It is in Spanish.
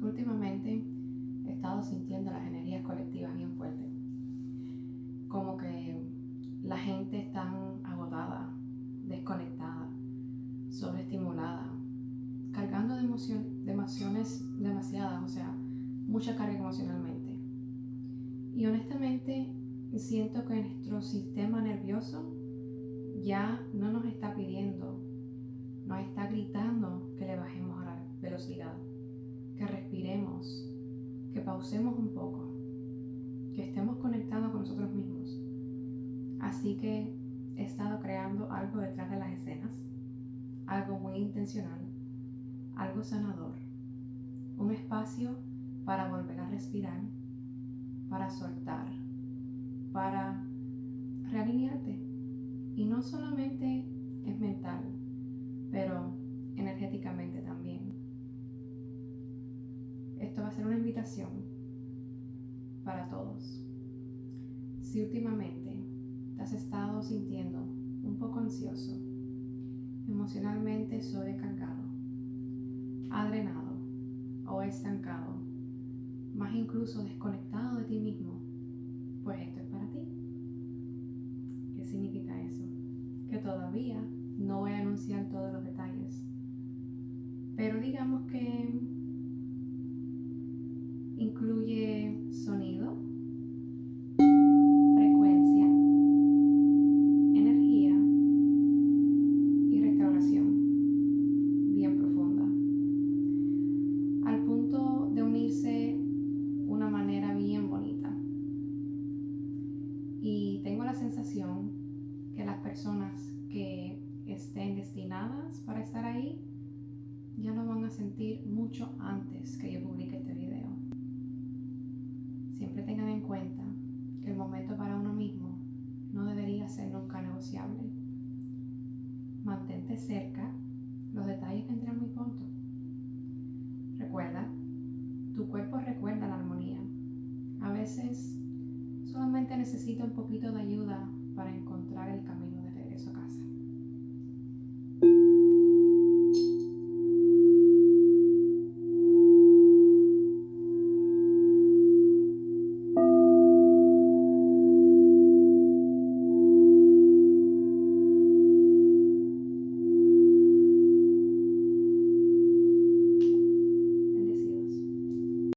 Últimamente he estado sintiendo las energías colectivas bien fuertes. Como que la gente está agotada, desconectada, sobreestimulada, cargando de emociones demasiadas, mucha carga emocionalmente. Y honestamente siento que nuestro sistema nervioso ya no nos está pidiendo, nos está gritando que le bajemos a la velocidad, que respiremos, que pausemos un poco, que estemos conectados con nosotros mismos. Así que he estado creando algo detrás de las escenas, algo muy intencional, algo sanador, un espacio para volver a respirar, para soltar, para realinearte. Y no solamente es mental, pero energéticamente también. Esto va a ser una invitación para todos. Si últimamente te has estado sintiendo un poco ansioso, emocionalmente sobrecargado, adrenado o estancado, más incluso desconectado de ti mismo, pues esto es para ti. ¿Qué significa eso? Que todavía no voy a anunciar todos los detalles, pero digamos que incluye sonido, frecuencia, energía y restauración bien profunda, al punto de unirse una manera bien bonita. Y tengo la sensación que las personas que estén destinadas para estar ahí ya lo van a sentir mucho antes que yo publique este video. Siempre tengan en cuenta que el momento para uno mismo no debería ser nunca negociable. Mantente cerca, los detalles vendrán muy pronto. Recuerda, tu cuerpo recuerda la armonía. A veces solamente necesita un poquito de